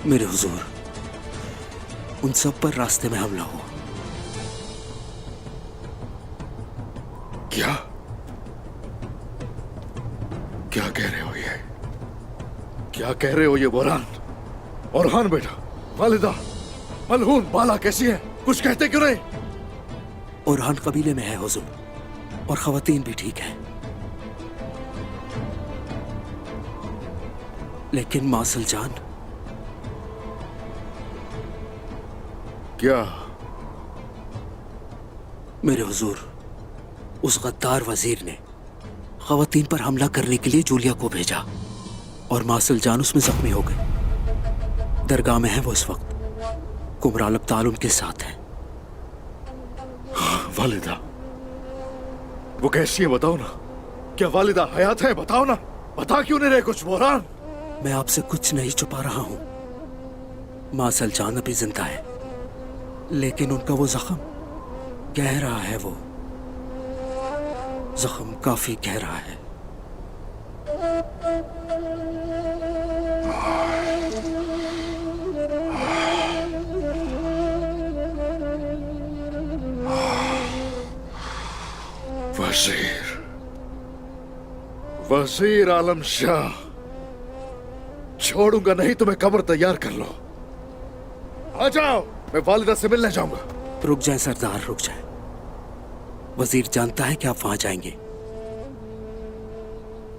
मेरे हुजूर, उन सब पर रास्ते में हमला हुआ। क्या क्या कह रहे हो ये? क्या कह रहे हो ये बोरान? ओरहान बेटा, वालिदा, मलहून बाला कैसी है? कुछ कहते क्यों नहीं? ओरहान कबीले में है हुजूर, और खवातीन भी ठीक है, लेकिन मासल जान। क्या? मेरे हुजूर, उस गद्दार वजीर ने खवातीन पर हमला करने के लिए जूलिया को भेजा और मासल जान उसमें जख्मी हो गई। दरगाह में है वो इस वक्त। कुमराल अब्दाल उनके साथ है। वालिदा, वो कैसी है बताओ ना। क्या वालिदा हयात है? बताओ ना। बता क्यों नहीं रहे कुछ बोरान? मैं आपसे कुछ नहीं छुपा रहा हूं। मासल जान अभी जिंदा है, लेकिन उनका वो जख्म गहरा है। वो जख्म काफी गहरा है। वजीर आलम शाह, छोड़ूंगा नहीं। तुम्हें कब्र तैयार कर लो। आ जाओ, मैं वालिदा से मिलने जाऊंगा। रुक जाए सरदार, रुक जाए। वजीर जानता है कि आप वहां जाएंगे।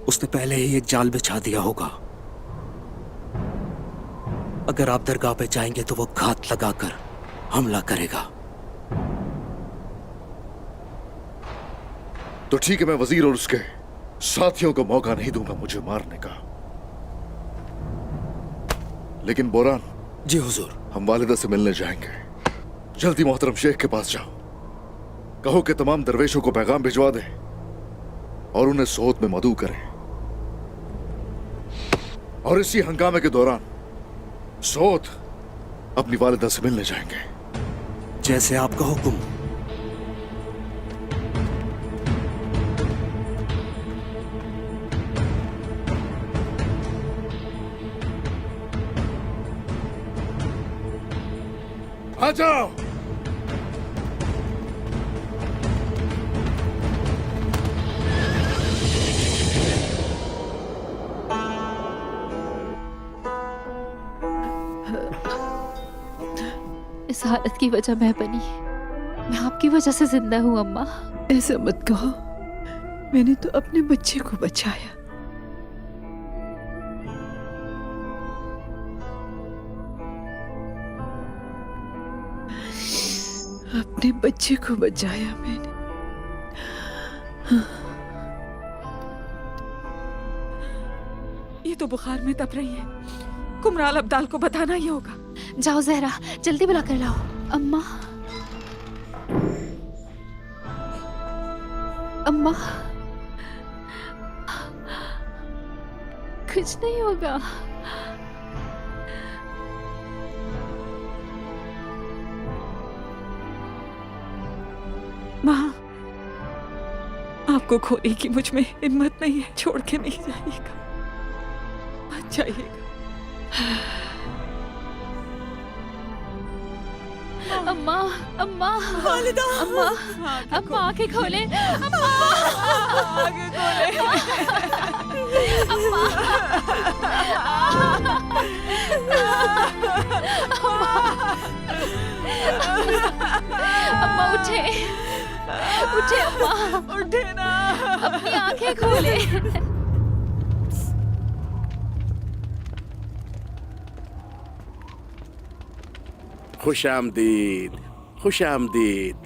उसने पहले ही एक जाल बिछा दिया होगा। अगर आप दरगाह पे जाएंगे तो वो घात लगाकर हमला करेगा। तो ठीक है, मैं वजीर और उसके साथियों को मौका नहीं दूंगा मुझे मारने का। लेकिन बोरान। जी हुजूर। हम वालिदा से मिलने जाएंगे। जल्दी मोहतरम शेख के पास जाओ। कहो कि तमाम दरवेशों को पैगाम भिजवा दे और उन्हें सोत में मदऊ करें। और इसी हंगामे के दौरान सोत अपनी वालिदा से मिलने जाएंगे। जैसे आपका हुक्म। आ जाओ। इस हालत की वजह मैं बनी। मैं आपकी वजह से जिंदा हूँ अम्मा। ऐसा मत कहो, मैंने तो अपने बच्चे को बचाया। अपने बच्चे को बचाया मैंने। ये तो बुखार में तप रही है। कुमराल अब्दाल को बताना ही होगा। जाओ जहरा, जल्दी बुला कर लाओ। अम्मा, अम्मा, कुछ नहीं होगा। माँ, आपको खोने की मुझ में हिम्मत नहीं है। छोड़ के नहीं जाइएगा, मत जाइएगा। अम्मा, अम्मा, वालिदा, अम्मा, अम्मा आंखें खोले। अम्मा, आगे खोले। अम्मा, अम्मा उठे, उठे अम्मा, उठे ना। अपनी आंखें खोले। खुश आमदीद, खुश आमदीद।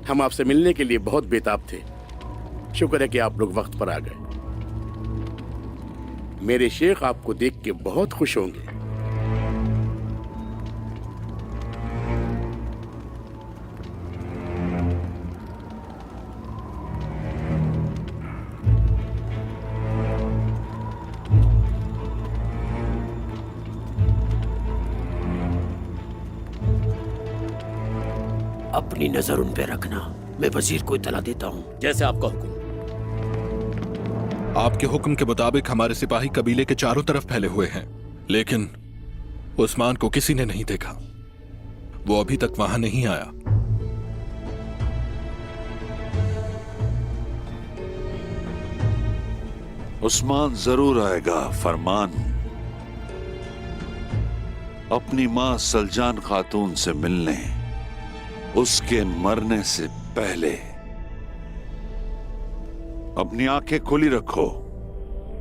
हम आपसे मिलने के लिए बहुत बेताब थे। शुक्र है कि आप लोग वक्त पर आ गए। मेरे शेख आपको देख के बहुत खुश होंगे। अपनी नजर उन पे रखना। मैं वजीर को इतला देता हूँ। जैसे आपका हुक्म। आपके हुक्म के मुताबिक हमारे सिपाही कबीले के चारों तरफ फैले हुए हैं, लेकिन उस्मान को किसी ने नहीं देखा। वो अभी तक वहां नहीं आया। उस्मान जरूर आएगा फरमान। अपनी मां सलजान खातून से मिलने, उसके मरने से पहले। अपनी आंखें खुली रखो,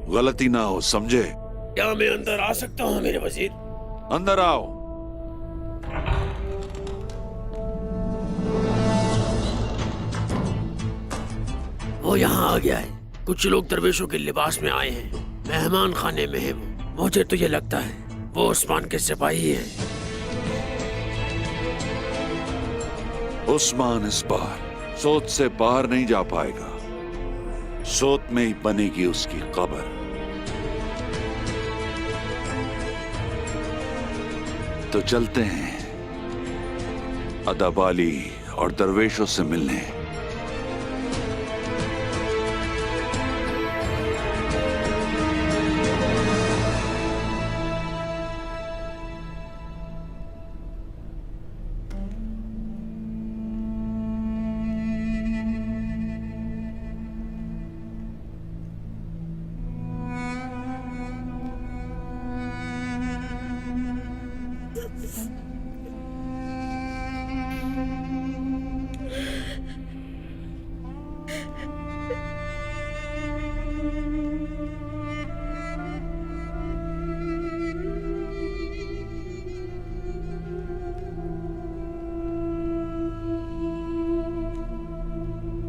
गलती ना हो, समझे? क्या मैं अंदर आ सकता हूं मेरे वजीर? अंदर आओ। वो यहाँ आ गया है। कुछ लोग दरवेशों के लिबास में आए हैं, मेहमान खाने में है वो। मुझे तो ये लगता है वो उस्मान के सिपाही हैं। उस्मान इस बार सोच से बाहर नहीं जा पाएगा। सोच में ही बनेगी उसकी कब्र। तो चलते हैं अदाबाली और दरवेशों से मिलने।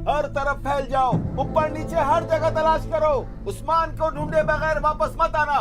हर तरफ फैल जाओ, ऊपर नीचे हर जगह तलाश करो। उस्मान को ढूंढे बगैर वापस मत आना।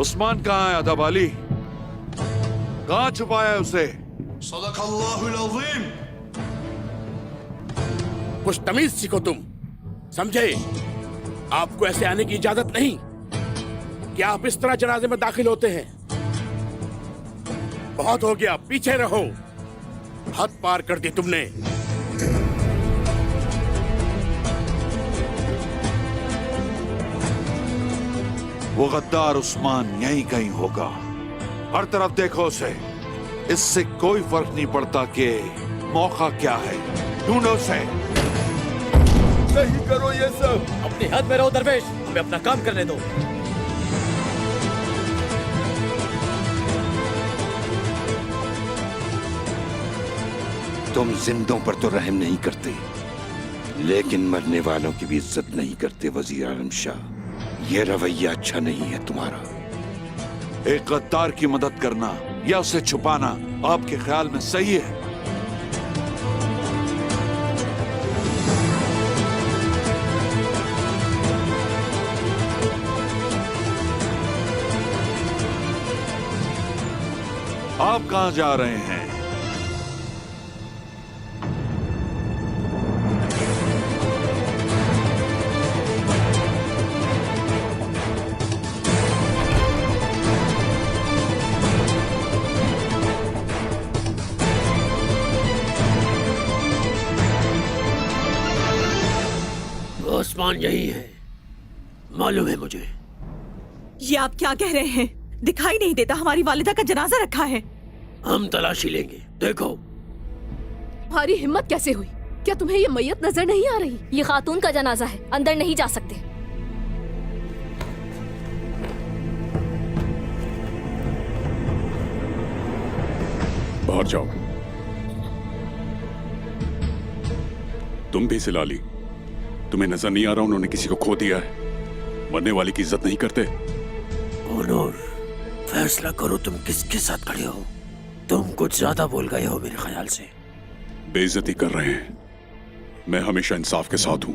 उस्मान कहाँ है अदाबाली? कहाँ छुपाया है उसे? सदक़ल्लाहुल अज़ीम। कुछ तमीज सीखो तुम, समझे? आपको ऐसे आने की इजाजत नहीं कि आप इस तरह जनाजे में दाखिल होते हैं। बहुत हो गया, पीछे रहो। हद पार कर दी तुमने। वो गद्दार उस्मान यहीं कहीं होगा। हर तरफ देखो उसे। इससे कोई फर्क नहीं पड़ता कि मौका क्या है। ढूंढो उसे। नहीं करो ये सब। अपनी हद में रहो दरवेश, हमें अपना काम करने दो। तुम जिंदों पर तो रहम नहीं करते, लेकिन मरने वालों की भी इज्जत नहीं करते वजीर आलम शाह। ये रवैया अच्छा नहीं है तुम्हारा। एक गद्दार की मदद करना या उसे छुपाना आपके ख्याल में सही है? आप कहां जा रहे हैं? उस्मान यही है, मालूम है मुझे। ये आप क्या कह रहे हैं? दिखाई नहीं देता हमारी वालिदा का जनाजा रखा है। हम तलाशी लेंगे, देखो। तुम्हारी हिम्मत कैसे हुई? क्या तुम्हें ये मैयत नजर नहीं आ रही? ये खातून का जनाजा है, अंदर नहीं जा सकते। बाहर जाओ। तुम भी सिला ली। तुम्हें नजर नहीं आ रहा उन्होंने किसी को खो दिया है? मरने वाले की इज्जत नहीं करते। ओनूर, फैसला करो तुम किसके साथ खड़े हो। तुम कुछ ज्यादा बोल गए हो मेरे ख्याल से। बेइज्जती कर रहे हैं। मैं हमेशा इंसाफ के साथ हूं।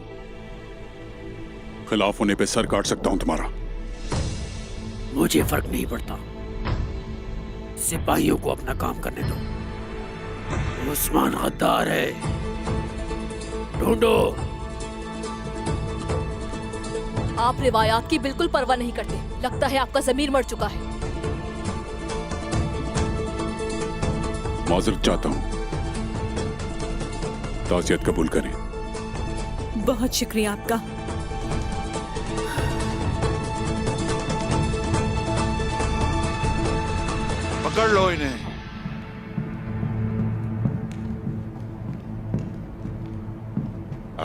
खिलाफ होने पे सर काट सकता हूं तुम्हारा। मुझे फर्क नहीं पड़ता, सिपाहियों को अपना काम करने दो। उस्मान गद्दार है, ढूंढो। आप रिवायात की बिल्कुल परवाह नहीं करते। लगता है आपका जमीर मर चुका है। माजरत चाहता हूं, ताज़ियत कबूल करें। बहुत शुक्रिया आपका। पकड़ लो इन्हें।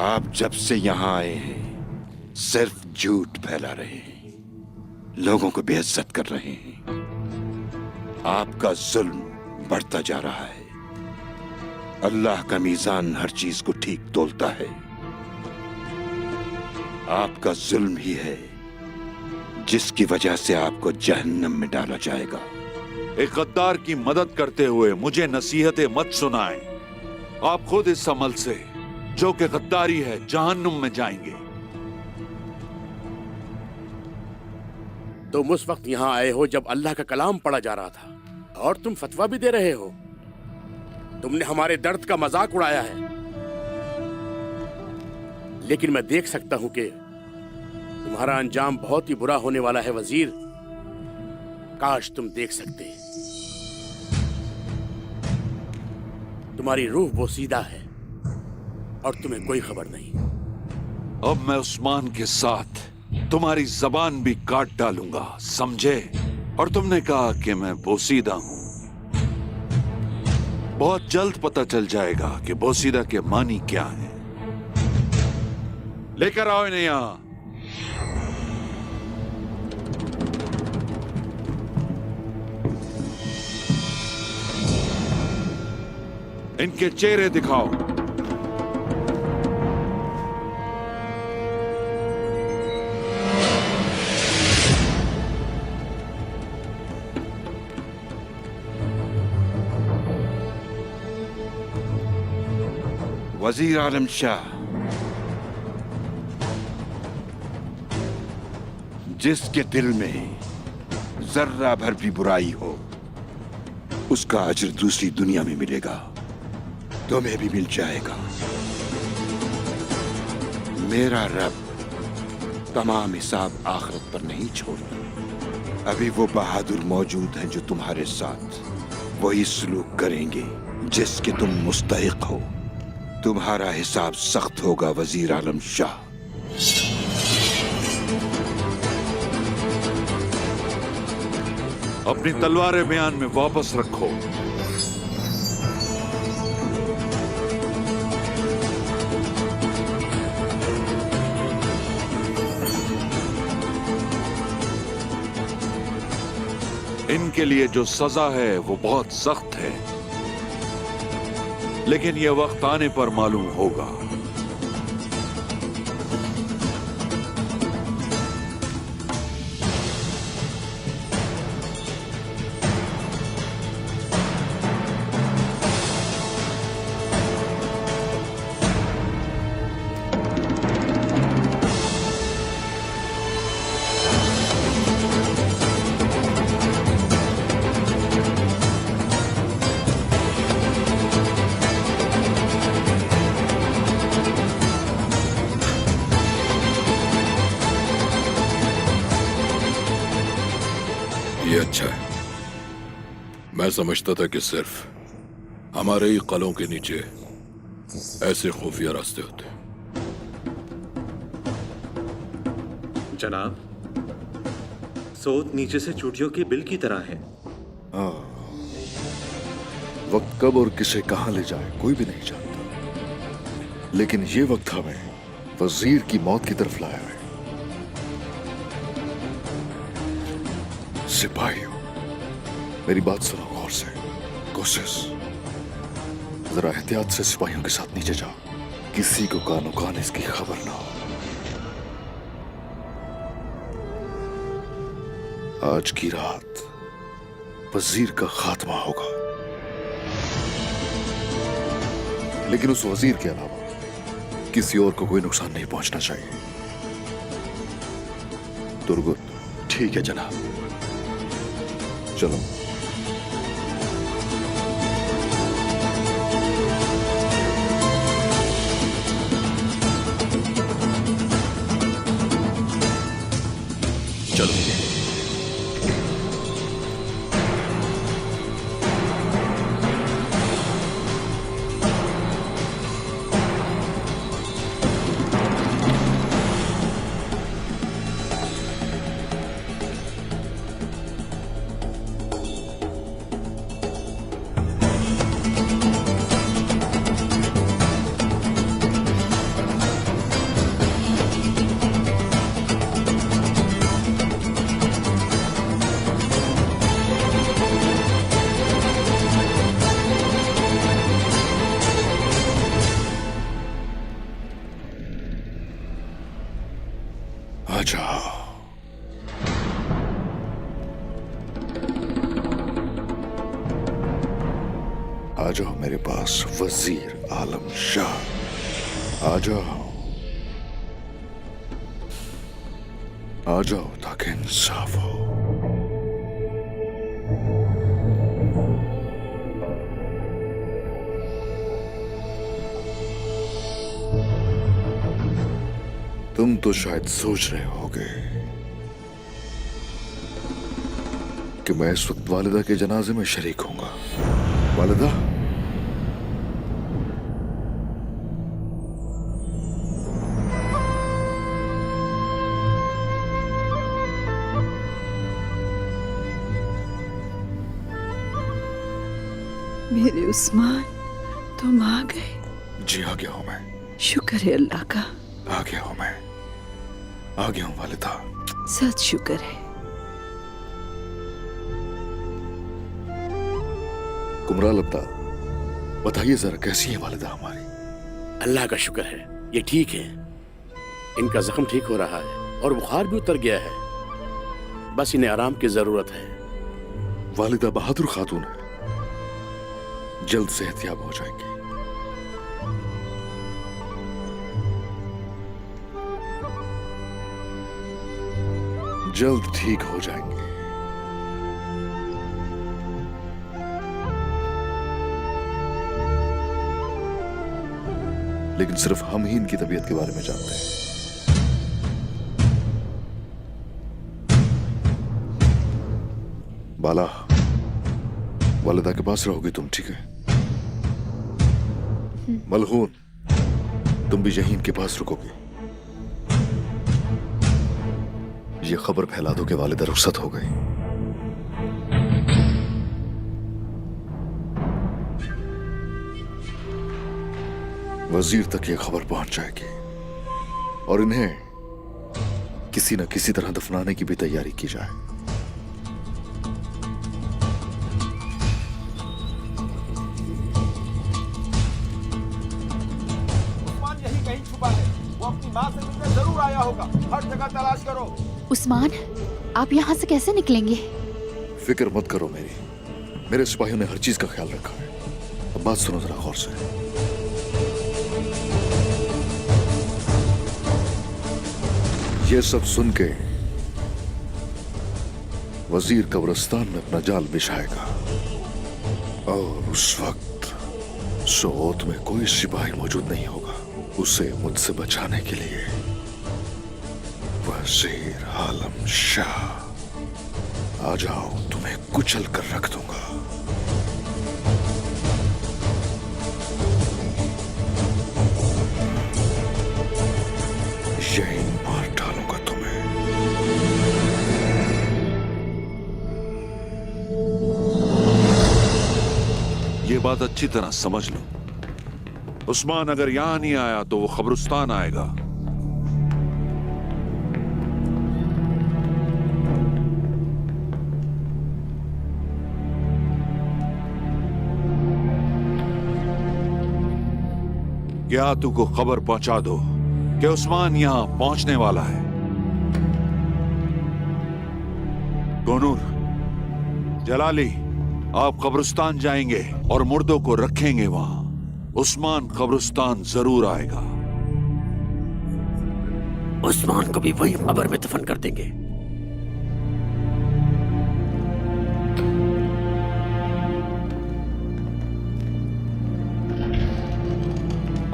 आप जब से यहां आए हैं सिर्फ झूठ फैला रहे हैं, लोगों को बेइज्जत कर रहे हैं। आपका जुल्म बढ़ता जा रहा है। अल्लाह का मीज़ान हर चीज को ठीक तोलता है। आपका जुल्म ही है जिसकी वजह से आपको जहन्नम में डाला जाएगा। एक गद्दार की मदद करते हुए मुझे नसीहतें मत सुनाएं। आप खुद इस अमल से जो कि गद्दारी है जहन्नुम में जाएंगे। तुम उस वक्त यहाँ आए हो जब अल्लाह का कलाम पढ़ा जा रहा था और तुम फतवा भी दे रहे हो। तुमने हमारे दर्द का मजाक उड़ाया है, लेकिन मैं देख सकता हूं कि तुम्हारा अंजाम बहुत ही बुरा होने वाला है वजीर। काश तुम देख सकते। तुम्हारी रूह बोसीदा है और तुम्हें कोई खबर नहीं। अब मैं उस्मान के साथ तुम्हारी जबान भी काट डालूंगा, समझे? और तुमने कहा कि मैं बोसीदा हूं। बहुत जल्द पता चल जाएगा कि बोसीदा के मानी क्या है। लेकर आओ इन्हें यहां। इनके चेहरे दिखाओ। वजीर आलम शाह, जिसके दिल में जर्रा भर भी बुराई हो उसका अजर दूसरी दुनिया में मिलेगा, तुम्हें भी मिल जाएगा। मेरा रब तमाम हिसाब आखिरत पर नहीं छोड़ता। अभी वो बहादुर मौजूद हैं जो तुम्हारे साथ वही सलूक करेंगे जिसके तुम मुस्तहिक हो। तुम्हारा हिसाब सख्त होगा वजीर आलम शाह। अपनी तलवारें बयान में वापस रखो। इनके लिए जो सजा है वो बहुत सख्त है, लेकिन यह वक्त आने पर मालूम होगा। ये अच्छा है। मैं समझता था कि सिर्फ हमारे ही कलों के नीचे ऐसे खुफिया रास्ते होते। जनाब, सोत नीचे से चूटियों के बिल की तरह है। वक्त कब और किसे कहां ले जाए कोई भी नहीं जानता, लेकिन ये वक्त हमें वजीर की मौत की तरफ लाया है। सिपाहियों, मेरी बात सुनो गौर से। कोशिश, जरा एहतियात से सिपाहियों के साथ नीचे जाओ, किसी को कानो कान इसकी खबर ना हो। आज की रात वजीर का खात्मा होगा। लेकिन उस वजीर के अलावा किसी और को कोई नुकसान नहीं पहुंचना चाहिए। दुर्गुत। ठीक है जनाब। चलो। चलो। आ जाओ। आ जाओ मेरे पास वजीर आलम शाह। आ जाओ। आ जाओ ताकि इंसाफ हो। तुम तो शायद सोच रहे होगे कि मैं इस वक्त वालिदा के जनाजे में शरीक होऊंगा। वालिदा, मेरे उस्मान, तुम आ गए। जी आ गया हूं मैं। शुक्र है अल्लाह का। आ गया हूं मैं। आ गया हूं वालिदा। सच शुक्र है। कुमराल अब्दाल, बताइए जरा कैसी है वालिदा हमारी? अल्लाह का शुक्र है, ये ठीक है। इनका जख्म ठीक हो रहा है और बुखार भी उतर गया है। बस इन्हें आराम की जरूरत है। वालिदा बहादुर खातून है, जल्द सेहतयाब हो जाएंगी। जल्द ठीक हो जाएंगे। लेकिन सिर्फ हम ही इनकी तबीयत के बारे में जानते हैं। बाला, वालिदा के पास रहोगी तुम, ठीक है? मलहून, तुम भी यहीं इनके पास रुकोगी। ये खबर फैला दो कि वालिदा रुखसत हो गई। वजीर तक ये खबर पहुंच जाएगी और इन्हें किसी न किसी तरह दफनाने की भी तैयारी की जाए। उस्मान यही कहीं छुपा है। वो अपनी माँ से मिलने जरूर आया होगा। हर जगह तलाश करो। उस्मान, आप यहाँ से कैसे निकलेंगे? फिक्र मत करो मेरे सिपाहियों ने हर चीज का ख्याल रखा है। अब बात सुनो जरा गौर से। ये सब सुन के वजीर कब्रिस्तान में अपना जाल बिछाएगा और उस वक्त सोत में कोई सिपाही मौजूद नहीं होगा उसे मुझसे बचाने के लिए। वजीर आलम शाह, आ जाओ, तुम्हें कुचल कर रख दूंगा। यही मार डालूंगा तुम्हें। ये बात अच्छी तरह समझ लो, उस्मान अगर यहां नहीं आया तो वो कब्रिस्तान आएगा। क्या तू को खबर पहुंचा दो कि उस्मान यहां पहुंचने वाला है। गोनूर, जलाली, आप कब्रिस्तान जाएंगे और मुर्दों को रखेंगे वहां। उस्मान कब्रिस्तान जरूर आएगा। उस्मान को भी वही कब्र में दफन कर देंगे।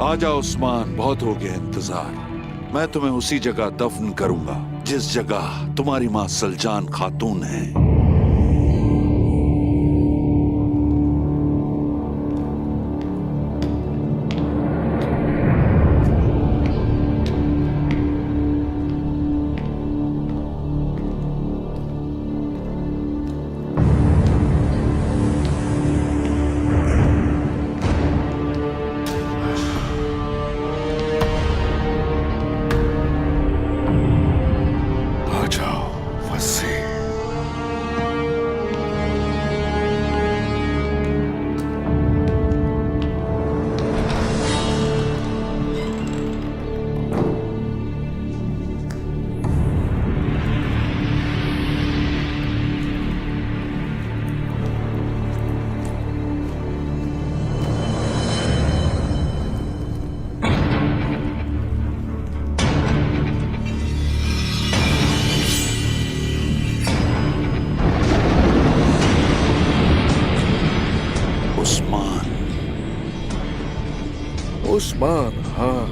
आजा उस्मान, बहुत हो गया इंतजार। मैं तुम्हें उसी जगह दफन करूंगा जिस जगह तुम्हारी मां सलजान खातून है। उस्मान, हाँ,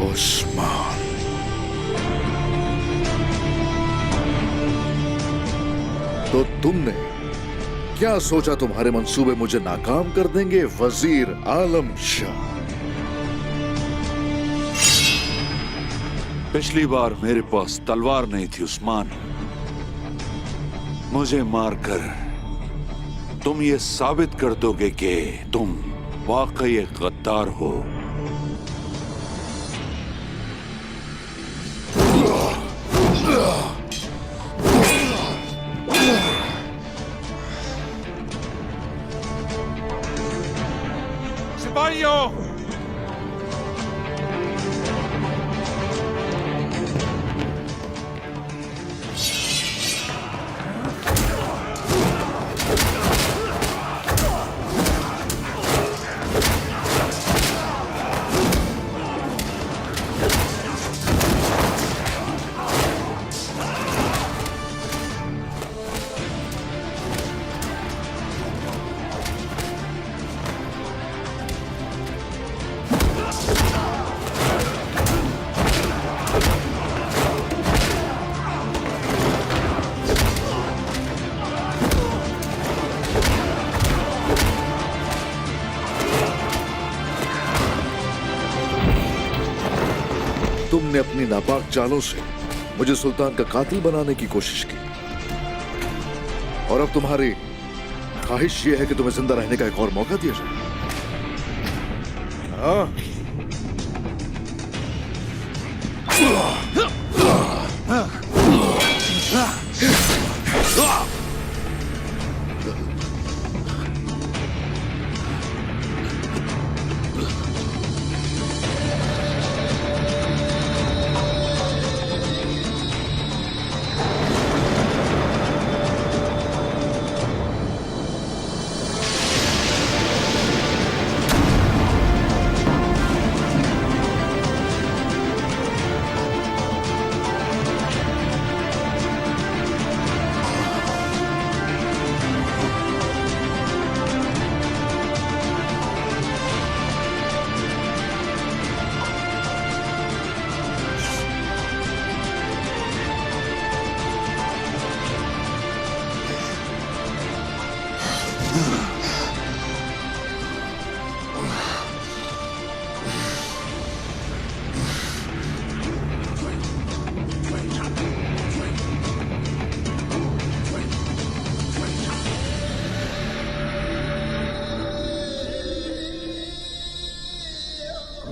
उस्मान। तो तुमने क्या सोचा तुम्हारे मंसूबे मुझे नाकाम कर देंगे वजीर आलम शाह? पिछली बार मेरे पास तलवार नहीं थी उस्मान। मुझे मारकर तुम ये साबित कर दोगे कि तुम वाकई एक गद्दार हो। सिपाहियों, तुमने अपनी नापाक चालों से मुझे सुल्तान का कातिल बनाने की कोशिश की, और अब तुम्हारी ख्वाहिश यह है कि तुम्हें जिंदा रहने का एक और मौका दिया जाए। हाँ?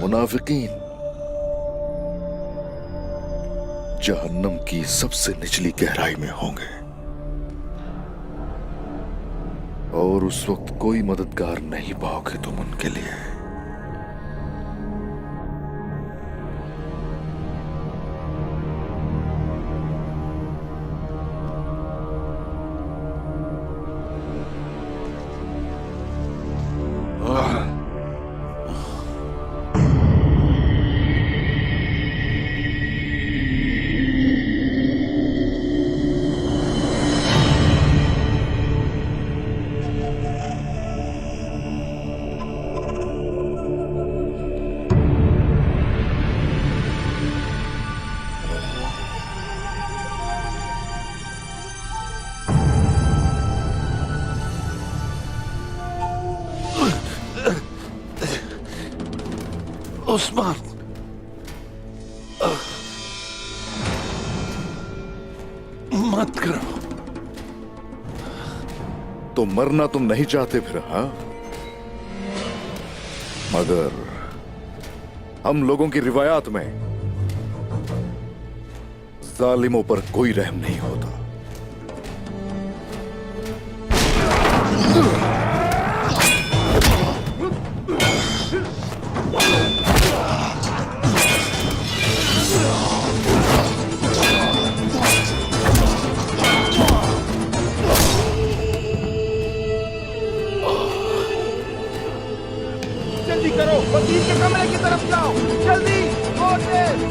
मुनाफिकीन जहन्नम की सबसे निचली गहराई में होंगे, और उस वक्त कोई मददगार नहीं पाओगे तुम उनके लिए। उस्मान, मत करो। तो मरना तुम नहीं चाहते फिर, हाँ? मगर हम लोगों की रिवायात में जालिमों पर कोई रहम नहीं होता। जल्दी करो, वकील के कमरे की तरफ जाओ, जल्दी, और तेज।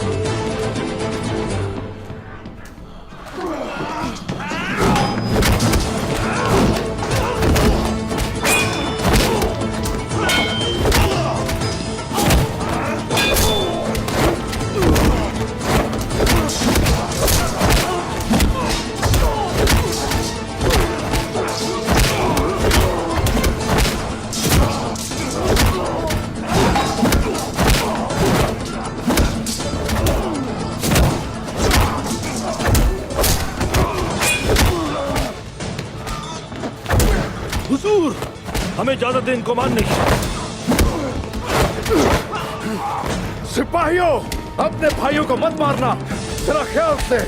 हुजूर, हमें ज्यादा दिन को मान नहीं। सिपाहियों, अपने भाइयों को मत मारना, जरा ख्याल से।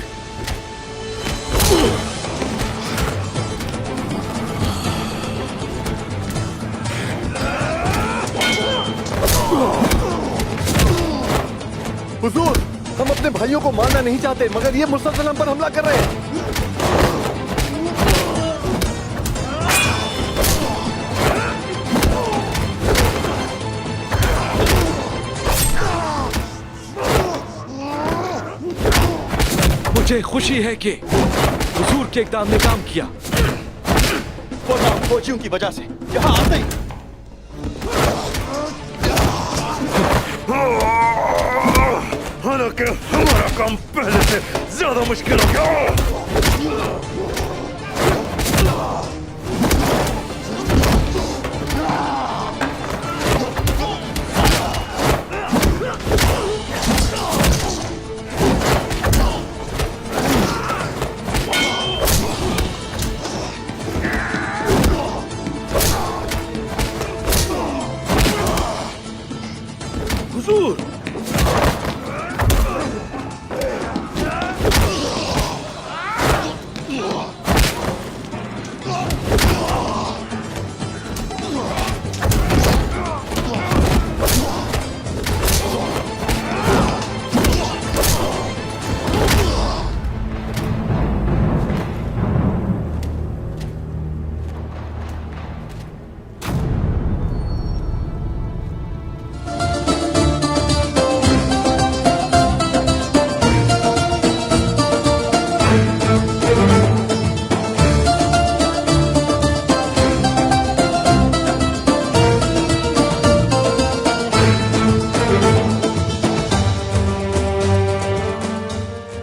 हुजूर, हम अपने भाइयों को मारना नहीं चाहते, मगर ये मुसलसल पर हमला कर रहे हैं। मुझे खुशी है कि हुजूर के इक़दाम ने काम किया। वो नाम फौजियों की वजह से यहाँ आते ही हालांकि हमारा काम पहले से ज्यादा मुश्किल हो गया।